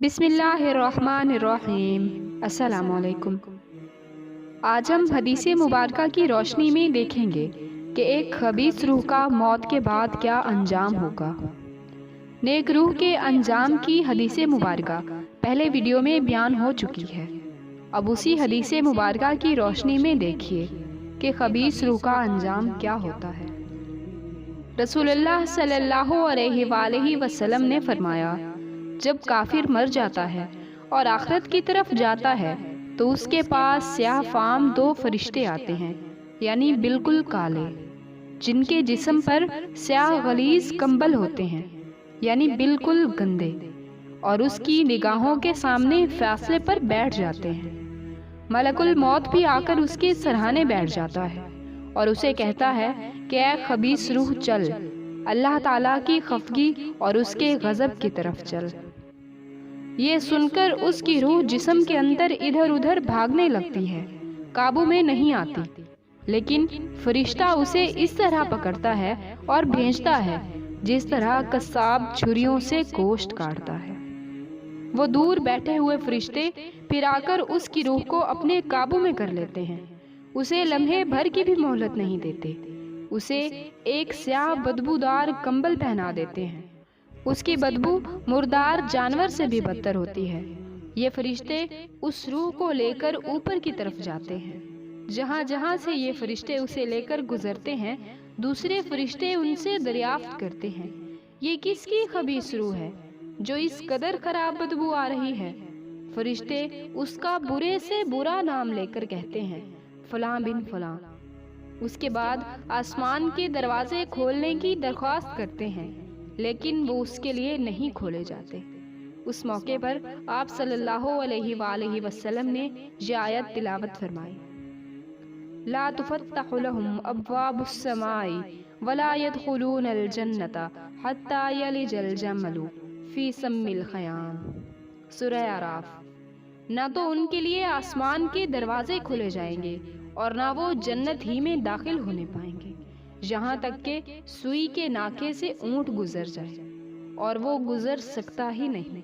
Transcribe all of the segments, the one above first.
بسم اللہ الرحمن الرحیم۔ السلام علیکم۔ آج ہم حدیث مبارکہ کی روشنی میں دیکھیں گے کہ ایک خبیث روح کا موت کے بعد کیا انجام ہوگا۔ نیک روح کے انجام کی حدیث مبارکہ پہلے ویڈیو میں بیان ہو چکی ہے۔ اب اسی حدیث مبارکہ کی روشنی میں دیکھیے کہ خبیث روح کا انجام کیا ہوتا ہے۔ رسول اللہ صلی اللہ علیہ وآلہ وسلم نے فرمایا، جب کافر مر جاتا ہے اور آخرت کی طرف جاتا ہے تو اس کے پاس سیاہ فام دو فرشتے آتے ہیں، یعنی بالکل کالے، جن کے جسم پر سیاہ غلیظ کمبل ہوتے ہیں، یعنی بالکل گندے، اور اس کی نگاہوں کے سامنے فاصلے پر بیٹھ جاتے ہیں۔ ملک الموت بھی آ کر اس کے سرہانے بیٹھ جاتا ہے اور اسے کہتا ہے کہ اے خبیث روح، چل اللہ تعالیٰ کی خفگی اور اس کے غضب کی طرف چل۔ یہ سن کر اس کی روح جسم کے اندر ادھر ادھر بھاگنے لگتی ہے، قابو میں نہیں آتی، لیکن فرشتہ اسے اس طرح پکڑتا ہے اور بھیجتا ہے جس طرح قصاب چھریوں سے گوشت کاٹتا ہے۔ وہ دور بیٹھے ہوئے فرشتے پھر آ کر اس کی روح کو اپنے قابو میں کر لیتے ہیں، اسے لمحے بھر کی بھی مہلت نہیں دیتے، اسے ایک سیاہ بدبودار کمبل پہنا دیتے ہیں۔ اس کی بدبو مردار جانور سے بھی بدتر ہوتی ہے۔ یہ فرشتے اس روح کو لے کر اوپر کی طرف جاتے ہیں۔ جہاں جہاں سے یہ فرشتے اسے لے کر گزرتے ہیں، دوسرے فرشتے ان سے دریافت کرتے ہیں، یہ کس کی خبیث روح ہے جو اس قدر خراب بدبو آ رہی ہے؟ فرشتے اس کا برے سے برا نام لے کر کہتے ہیں، فلاں بن فلاں۔ اس کے بعد آسمان کے دروازے کھولنے کی درخواست کرتے ہیں، لیکن وہ اس کے لیے نہیں کھولے جاتے۔ اس موقع پر آپ صلی اللہ علیہ وآلہ وسلم نے یہ آیت تلاوت فرمائی، لا تفتح لهم ابواب السماء ولا يدخلون الجنة حتى يلج الجمل فی سم الخیام۔ سورہ اعراف۔ نہ تو ان کے لیے آسمان کے دروازے کھلے جائیں گے اور نہ وہ جنت ہی میں داخل ہونے پائیں گے یہاں تک کہ سوئی کے ناکے سے اونٹ گزر جائے، اور وہ گزر سکتا ہی نہیں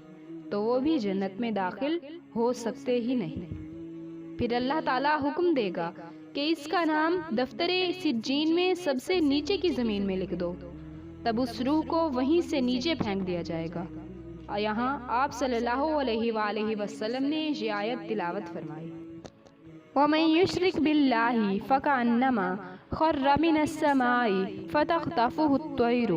تو وہ بھی جنت میں داخل ہو سکتے ہی نہیں۔ پھر اللہ تعالیٰ حکم دے گا کہ اس کا نام دفتر سجین میں سب سے نیچے کی زمین میں لکھ دو، تب اس روح کو وہیں سے نیچے پھینک دیا جائے گا۔ یہاں آپ صلی اللہ علیہ وآلہ وسلم نے یہ آیت تلاوت فرمائی، وَمَن يُشْرِكْ بِاللَّهِ فَكَأَنَّمَا خَرَّ مِنَ السَّمَاءِ فَتَخْطَفُهُ الطَّيْرُ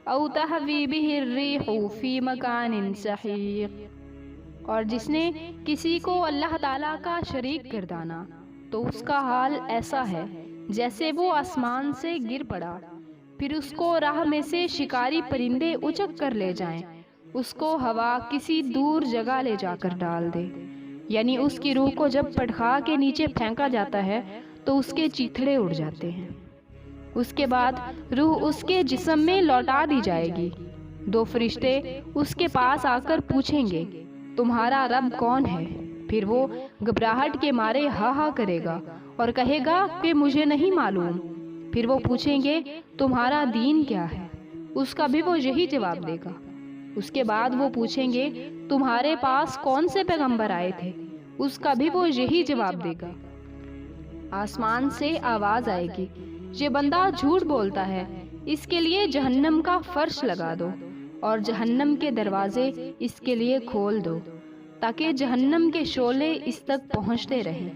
أَوْ تَهْوِي بِهِ الرِّيحُ فِي مَكَانٍ سَحِيقٍ۔ اور جس نے کسی کو اللہ تعالیٰ کا شریک گردانا تو اس کا حال ایسا ہے جیسے وہ آسمان سے گر پڑا، پھر اس کو راہ میں سے شکاری پرندے اچک کر لے جائیں، اس کو ہوا کسی دور جگہ لے جا کر ڈال دے، یعنی اس کی روح کو جب پٹخا کے نیچے پھینکا جاتا ہے تو اس کے چیتھڑے اڑ جاتے ہیں۔ اس کے بعد روح اس کے جسم میں لوٹا دی جائے گی۔ دو فرشتے اس کے پاس آ کر پوچھیں گے، تمہارا رب کون ہے؟ پھر وہ گھبراہٹ کے مارے ہا ہا کرے گا اور کہے گا کہ مجھے نہیں معلوم۔ پھر وہ پوچھیں گے، تمہارا دین کیا ہے؟ اس کا بھی وہ یہی جواب دے گا۔ اس کے بعد وہ پوچھیں گے، تمہارے پاس کون سے پیغمبر آئے تھے؟ اس کا بھی وہ یہی جواب دے گا۔ آسمان سے آواز آئے گی، یہ بندہ جھوٹ بولتا ہے، اس کے لیے جہنم کا فرش لگا دو اور جہنم کے دروازے اس کے لیے کھول دو تاکہ جہنم کے شعلے اس تک پہنچتے رہیں۔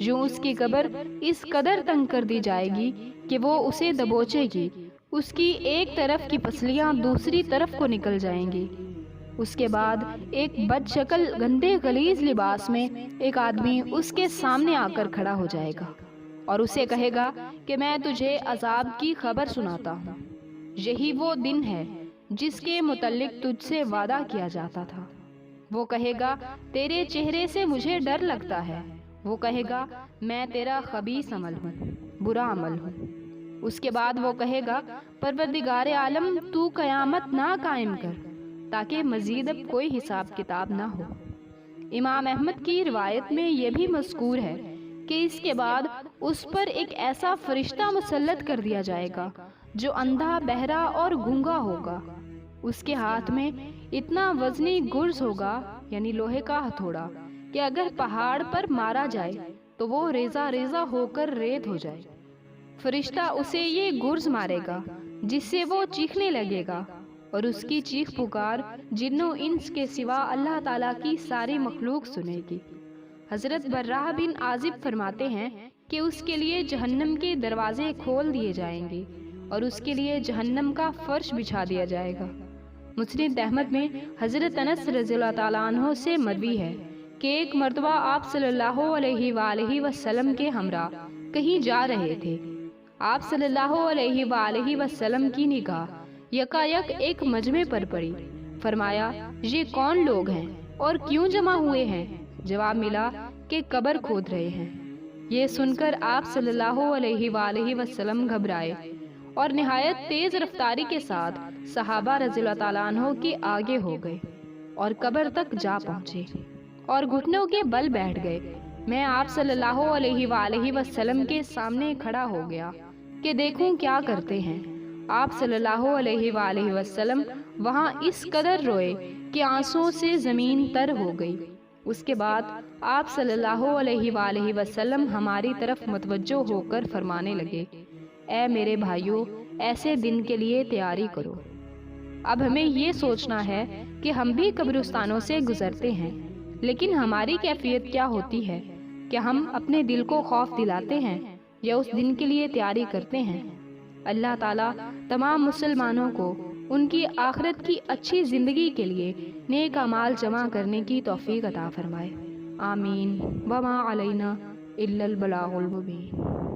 یوں اس کی قبر اس قدر تنگ کر دی جائے گی کہ وہ اسے دبوچے گی، اس کی ایک طرف کی پسلیاں دوسری طرف کو نکل جائیں گی۔ اس کے بعد ایک بد شکل گندے غلیظ لباس میں ایک آدمی اس کے سامنے آ کر کھڑا ہو جائے گا اور اسے کہے گا کہ میں تجھے عذاب کی خبر سناتا ہوں، یہی وہ دن ہے جس کے متعلق تجھ سے وعدہ کیا جاتا تھا۔ وہ کہے گا، تیرے چہرے سے مجھے ڈر لگتا ہے۔ وہ کہے گا، میں تیرا خبیث عمل ہوں، برا عمل ہوں۔ اس کے بعد وہ کہے گا، پروردگار عالم، تو قیامت نہ قائم کر تاکہ مزید اب کوئی حساب کتاب نہ ہو۔ امام احمد کی روایت میں یہ بھی مذکور ہے کہ اس کے بعد اس پر ایک ایسا فرشتہ مسلط کر دیا جائے گا جو اندھا، بہرا اور گونگا ہوگا۔ اس کے ہاتھ میں اتنا وزنی گرز ہوگا، یعنی لوہے کا ہتھوڑا، کہ اگر پہاڑ پر مارا جائے تو وہ ریزہ ریزہ ہو کر ریت ہو جائے۔ فرشتہ اسے یہ گرز مارے گا جس سے وہ چیخنے لگے گا، اور اس کی چیخ پکار جن و انس کے سوا اللہ تعالیٰ کی ساری مخلوق سنے گی۔ حضرت براہ بن عازب فرماتے ہیں کہ اس کے لیے جہنم کے دروازے کھول دیے جائیں گے اور اس کے لیے جہنم کا فرش بچھا دیا جائے گا۔ مسند احمد میں حضرت انس رضی اللہ تعالیٰ عنہ سے مروی ہے کہ ایک مرتبہ آپ صلی اللہ علیہ وآلہ وسلم کے ہمراہ کہیں جا رہے تھے۔ آپ صلی اللہ علیہ وآلہ وسلم کی نگاہ یکایک ایک مجمع پر پڑی۔ فرمایا، یہ کون لوگ ہیں اور کیوں جمع ہوئے ہیں؟ جواب ملا کہ قبر کھود رہے ہیں۔ یہ سن کر آپ صلی اللہ علیہ وآلہ وسلم گھبرائے اور نہایت تیز رفتاری کے ساتھ صحابہ رضی اللہ تعالیٰ عنہ کے آگے ہو گئے اور قبر تک جا پہنچے اور گھٹنوں کے بل بیٹھ گئے۔ میں آپ صلی اللہ علیہ وآلہ وسلم کے سامنے کھڑا ہو گیا کہ دیکھوں کیا کرتے ہیں۔ آپ صلی اللہ علیہ وآلہ وسلم وہاں اس قدر روئے کہ آنسوؤں سے زمین تر ہو گئی۔ اس کے بعد آپ صلی اللہ علیہ وآلہ وسلم ہماری طرف متوجہ ہو کر فرمانے لگے، اے میرے بھائیوں، ایسے دن کے لیے تیاری کرو۔ اب ہمیں یہ سوچنا ہے کہ ہم بھی قبرستانوں سے گزرتے ہیں، لیکن ہماری کیفیت کیا ہوتی ہے؟ کہ ہم اپنے دل کو خوف دلاتے ہیں یا اس دن کے لیے تیاری کرتے ہیں؟ اللہ تعالیٰ تمام مسلمانوں کو ان کی آخرت کی اچھی زندگی کے لیے نیک اعمال جمع کرنے کی توفیق عطا فرمائے۔ آمین۔ وما علینا الا البلاغ المبین۔